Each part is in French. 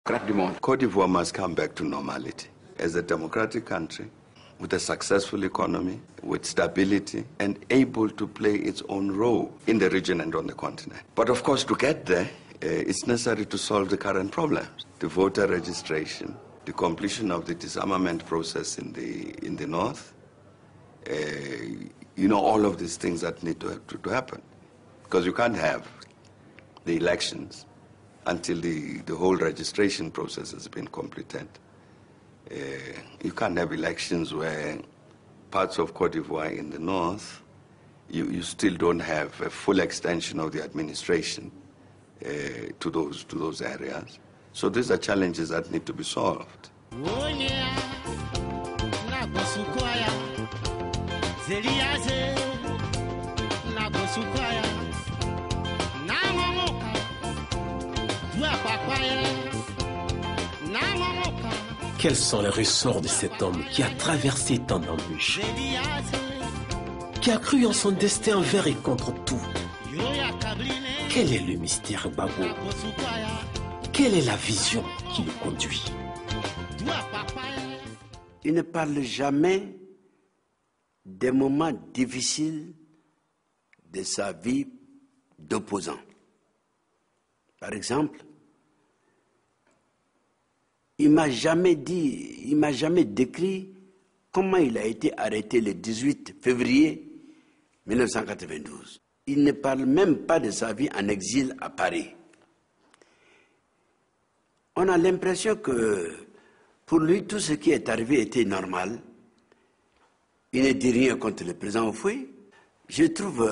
Côte d'Ivoire must come back to normality as a democratic country with a successful economy, with stability, and able to play its own role in the region and on the continent. But of course, to get there, it's necessary to solve the current problems. The voter registration, the completion of the disarmament process in the north, all of these things that need to happen. Because you can't have the elections until the whole registration process has been completed. You can't have elections where parts of Côte d'Ivoire in the north, you still don't have a full extension of the administration to those areas. So these are challenges that need to be solved. Quels sont les ressorts de cet homme qui a traversé tant d'embûches, qui a cru en son destin envers et contre tout? Quel est le mystère Gbagbo? Quelle est la vision qui le conduit? Il ne parle jamais des moments difficiles de sa vie d'opposant. Par exemple, il m'a jamais décrit comment il a été arrêté le 18 février 1992. Il ne parle même pas de sa vie en exil à Paris. On a l'impression que pour lui, tout ce qui est arrivé était normal. Il ne dit rien contre le président Houphouët. Je trouve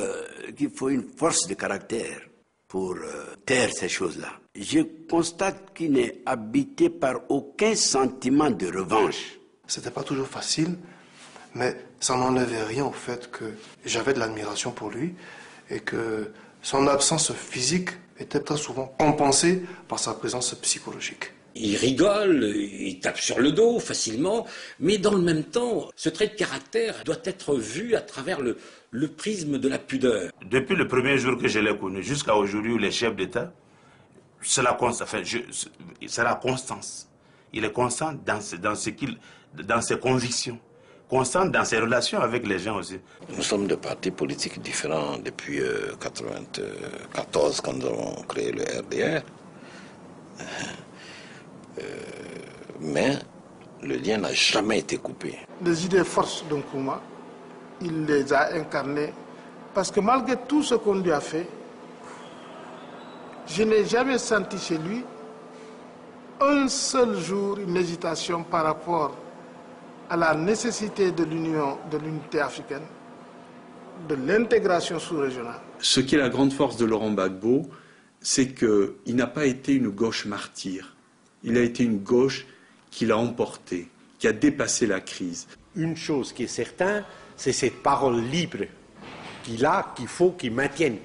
qu'il faut une force de caractère pour taire ces choses-là. Je constate qu'il n'est habité par aucun sentiment de revanche. C'était pas toujours facile, mais ça n'enlevait rien au fait que j'avais de l'admiration pour lui et que son absence physique était très souvent compensée par sa présence psychologique. Il rigole, il tape sur le dos facilement, mais dans le même temps, ce trait de caractère doit être vu à travers le prisme de la pudeur. Depuis le premier jour que je l'ai connu jusqu'à aujourd'hui où les chefs d'État, c'est la constance. Il est constant dans ses convictions, constant dans ses relations avec les gens aussi. Nous sommes de partis politiques différents depuis 1994 quand nous avons créé le RDR. Mais le lien n'a jamais été coupé. Les idées forces d'Nkrumah, il les a incarnées parce que malgré tout ce qu'on lui a fait, je n'ai jamais senti chez lui un seul jour une hésitation par rapport à la nécessité de l'union, de l'unité africaine, de l'intégration sous-régionale. Ce qui est la grande force de Laurent Gbagbo, c'est qu'il n'a pas été une gauche martyre. Il a été une gauche qui l'a emporté, qui a dépassé la crise. Une chose qui est certaine, c'est cette parole libre qu'il a, qu'il faut qu'il maintienne,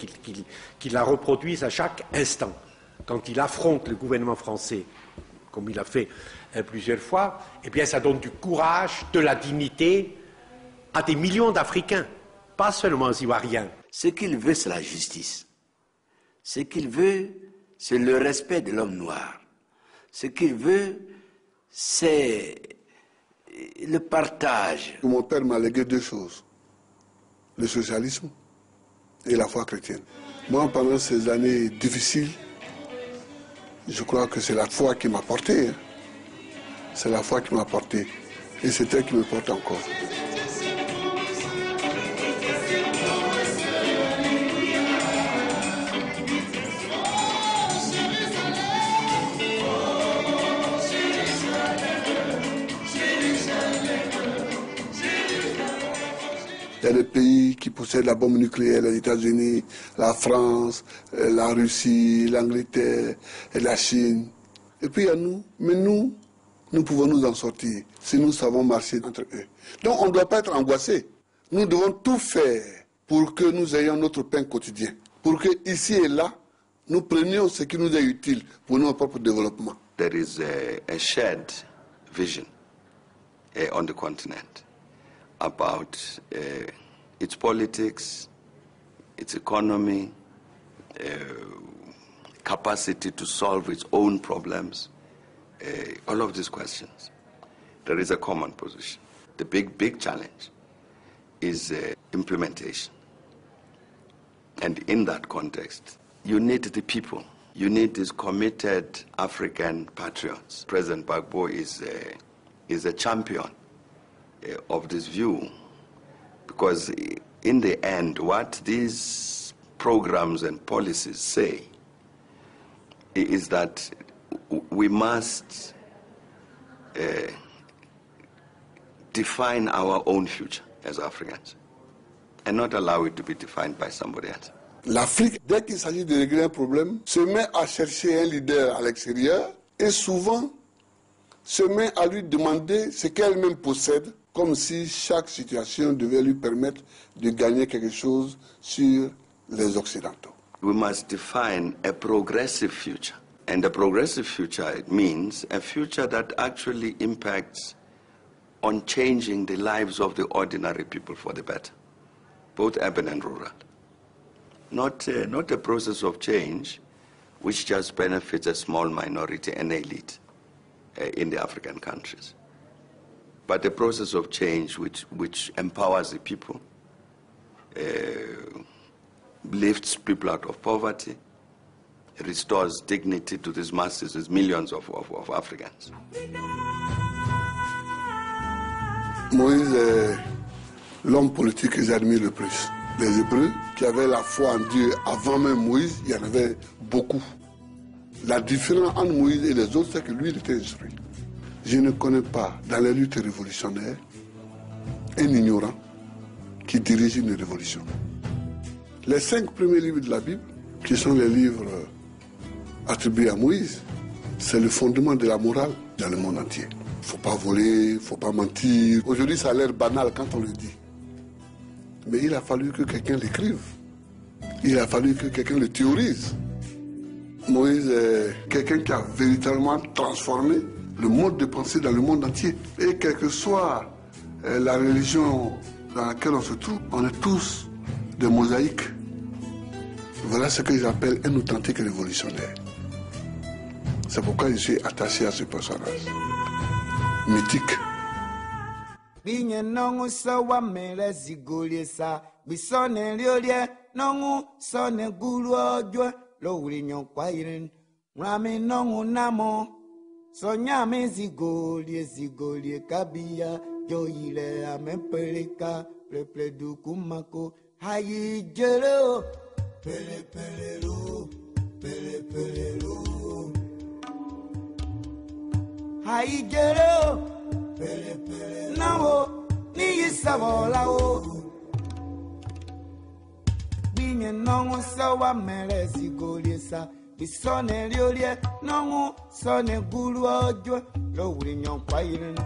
qu'il la reproduise à chaque instant. Quand il affronte le gouvernement français, comme il a fait plusieurs fois, eh bien ça donne du courage, de la dignité à des millions d'Africains, pas seulement aux Ivoiriens. Ce qu'il veut, c'est la justice. Ce qu'il veut, c'est le respect de l'homme noir. Ce qu'il veut, c'est le partage. Mon père m'a légué deux choses, le socialisme et la foi chrétienne. Moi, pendant ces années difficiles, je crois que c'est la foi qui m'a porté. C'est la foi qui m'a porté. Et c'est elle qui me porte encore. Il y a des pays qui possèdent la bombe nucléaire, les États-Unis, la France, la Russie, l'Angleterre et la Chine. Et puis il y a nous. Mais nous pouvons nous en sortir si nous savons marcher entre eux. Donc on ne doit pas être angoissé. Nous devons tout faire pour que nous ayons notre pain quotidien. Pour que ici et là, nous prenions ce qui nous est utile pour notre propre développement. There is a shared vision on the continent about its politics, its economy, capacity to solve its own problems, all of these questions, there is a common position. The big challenge is implementation. And in that context, you need the people. You need these committed African patriots. President Gbagbo is a champion of this view, because in the end, what these programs and policies say is that we must define our own future as Africans and not allow it to be defined by somebody else. L'Afrique, dès qu'il s'agit de régler un problème, se met à chercher un leader à l'extérieur et souvent se met à lui demander ce qu'elle-même possède, comme si chaque situation devait lui permettre de gagner quelque chose sur les Occidentaux. We must define a progressive future. And a progressive future, it means a future that actually impacts on changing the lives of the ordinary people for the better, both urban and rural. Not a process of change which just benefits a small minority and elite in the African countries, but a process of change which empowers the people, lifts people out of poverty, restores dignity to these masses, these millions of Africans. Moïse est l'homme politique que j'admire le plus. Les Hébreux qui avaient la foi en Dieu avant même Moïse, il y en avait beaucoup. La différence entre Moïse et les autres, c'est que lui, il était instruit. Je ne connais pas dans les luttes révolutionnaires un ignorant qui dirige une révolution. Les 5 premiers livres de la Bible, qui sont les livres attribués à Moïse, c'est le fondement de la morale dans le monde entier. Il ne faut pas voler, il ne faut pas mentir. Aujourd'hui, ça a l'air banal quand on le dit. Mais il a fallu que quelqu'un l'écrive. Il a fallu que quelqu'un le théorise. Moïse est quelqu'un qui a véritablement transformé le mode de pensée dans le monde entier. Et quelle que soit la religion dans laquelle on se trouve, on est tous des mosaïques. Voilà ce que j'appelle un authentique révolutionnaire. C'est pourquoi je suis attaché à ce personnage mythique. Binye nongu sawa mele zigulye sa bisone liolye nongu sone gulu ojwe lo wuli nyokwa irin rami nongu namo sonyame zigolye kabia joile amepeleka pleple dukumako hayi jero pele lo hayi jero Nawo ni yisabola o binye nongu sawa mele zigolisa bisone liolye nongu sone gulu ojwe lo wuli nyokwa irin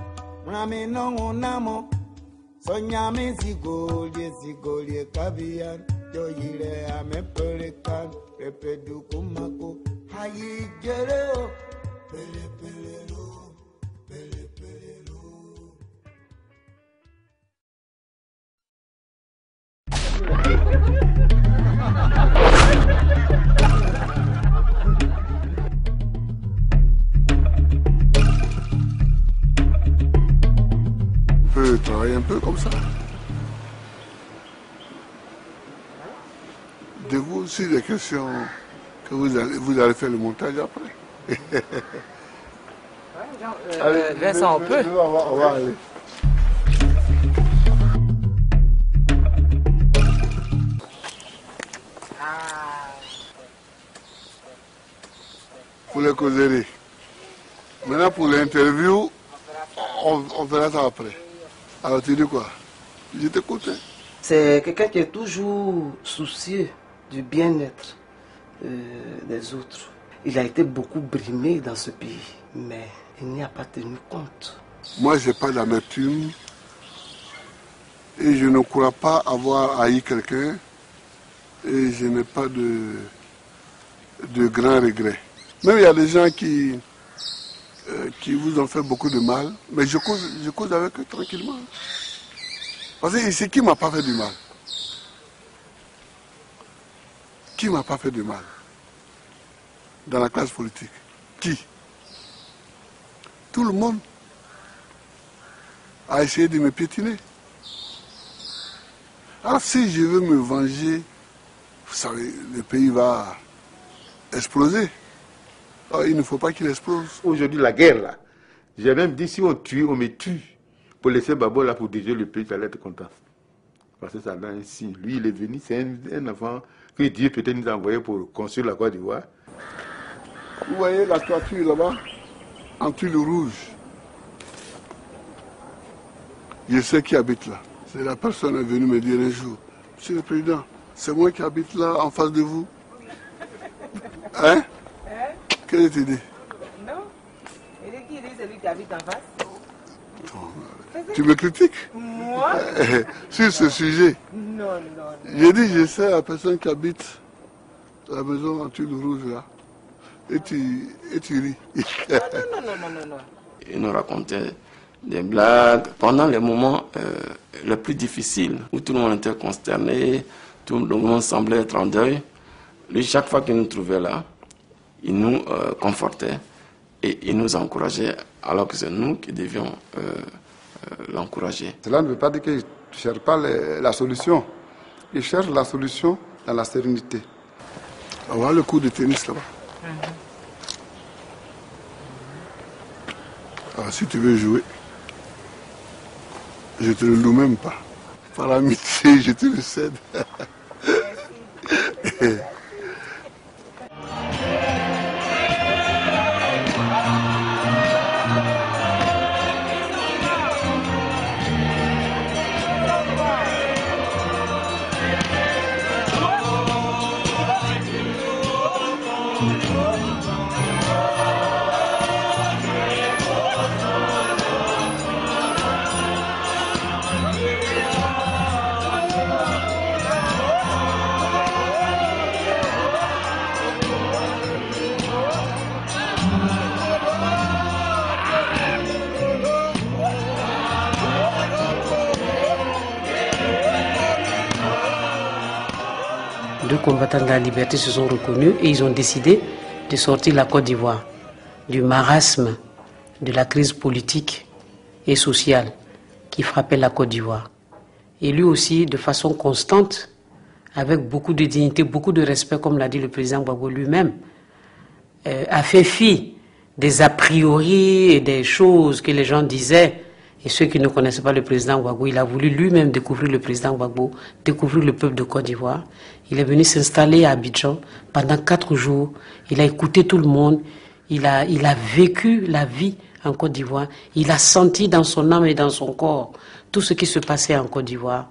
rami nongu namo sonyame zigolye kabia joyile amepeleka pepe dukumako hayi jero pele lo On peut travailler un peu comme ça. De vous aussi des questions que vous allez faire le montage après. Allez, Vincent, on peut. On va aller. Pour les causeries. Maintenant pour l'interview, on verra ça après. Alors tu dis quoi? Je t'écoute. C'est quelqu'un qui est toujours soucieux du bien-être des autres. Il a été beaucoup brimé dans ce pays, mais il n'y a pas tenu compte. Moi, je n'ai pas d'amertume et je ne crois pas avoir haï quelqu'un et je n'ai pas de grands regrets. Même il y a des gens qui vous ont fait beaucoup de mal, mais je cause avec eux tranquillement. Parce que ici, qui ne m'a pas fait du mal? Qui ne m'a pas fait du mal dans la classe politique? Qui? tout le monde a essayé de me piétiner. Alors si je veux me venger, vous savez, le pays va exploser. Alors, il ne faut pas qu'il explose. Aujourd'hui, la guerre, là, j'ai même dit, si on tue, on me tue. Pour laisser Babo là pour diriger le pays, ça allait être content. Parce que ça a un signe. Lui, il est venu, c'est un enfant que Dieu peut-être nous a envoyé pour construire la Côte d'Ivoire. Vous voyez la toiture là-bas, en tuile rouge. Je sais qui habite là. C'est la personne qui est venue me dire un jour, Monsieur le Président, c'est moi qui habite là en face de vous. Hein? Quelle est l'idée? Non. Il est qui dit celui qui habite en face? Tu me critiques? Moi? Sur ce sujet. Non, non. J'ai dit, je sais la personne qui habite la maison en tuile rouge là. Et tu ris. Non. Il nous racontait des blagues pendant les moments les plus difficiles, où tout le monde était consterné, tout le monde semblait être en deuil. Lui, chaque fois qu'il nous trouvait là, il nous confortait et il nous encourageait, alors que c'est nous qui devions l'encourager. Cela ne veut pas dire qu'il ne cherche pas la solution. Il cherche la solution dans la sérénité. On va voir le coup de tennis là-bas. Alors, si tu veux jouer, je ne te le loue même pas. Par amitié, je te le cède. Deux combattants de la liberté se sont reconnus et ils ont décidé de sortir la Côte d'Ivoire du marasme de la crise politique et sociale qui frappait la Côte d'Ivoire. Et lui aussi, de façon constante, avec beaucoup de dignité, beaucoup de respect, comme l'a dit le président Gbagbo lui-même, a fait fi des a priori et des choses que les gens disaient. Et ceux qui ne connaissaient pas le président Gbagbo, il a voulu lui-même découvrir le président Gbagbo, découvrir le peuple de Côte d'Ivoire. Il est venu s'installer à Abidjan pendant 4 jours. Il a écouté tout le monde. Il a vécu la vie en Côte d'Ivoire. Il a senti dans son âme et dans son corps tout ce qui se passait en Côte d'Ivoire.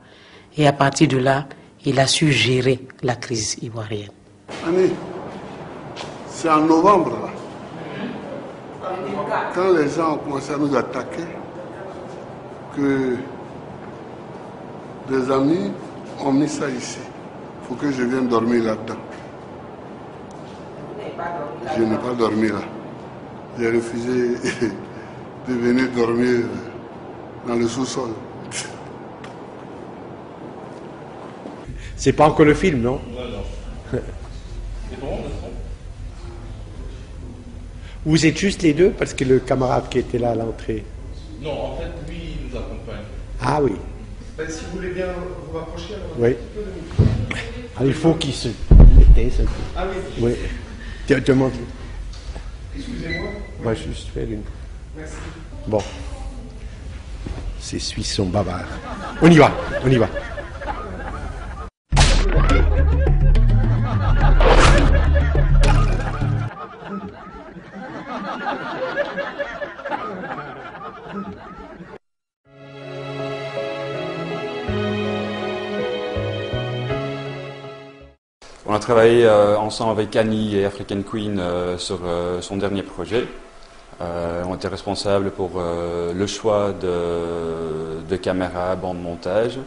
Et à partir de là, il a su gérer la crise ivoirienne. Annie, c'est en novembre, là, quand les gens ont commencé à nous attaquer, que des amis ont mis ça ici. Il faut que je vienne dormir là-dedans. Je n'ai pas dormi là. J'ai refusé de venir dormir dans le sous-sol. C'est pas encore le film, non? Non. C'est bon, Vous êtes juste les deux parce que le camarade qui était là à l'entrée. Non, en fait, lui, il nous accompagne. Ah oui. Ben, si vous voulez bien vous rapprocher. Alors, Oui. Alors, il faut qu'il se taise un peu. Ah oui. Oui. Demande. Excusez-moi. Moi, je vais juste faire une. Merci. Bon. Ces Suisses sont bavards. On y va, on y va. On a travaillé ensemble avec Annie et African Queen sur son dernier projet. On était responsables pour le choix de caméras, bande montage.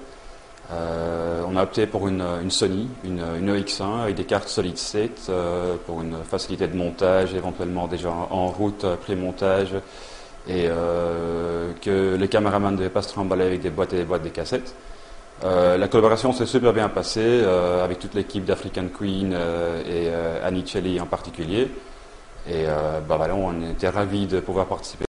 On a opté pour une Sony, une EX1 avec des cartes solid state pour une facilité de montage, éventuellement déjà en route pré-montage, et que le caméraman ne devait pas se trimballer avec des boîtes et des boîtes de cassettes. La collaboration s'est super bien passée avec toute l'équipe d'African Queen et Annie Celli en particulier. Et voilà, on était ravis de pouvoir participer.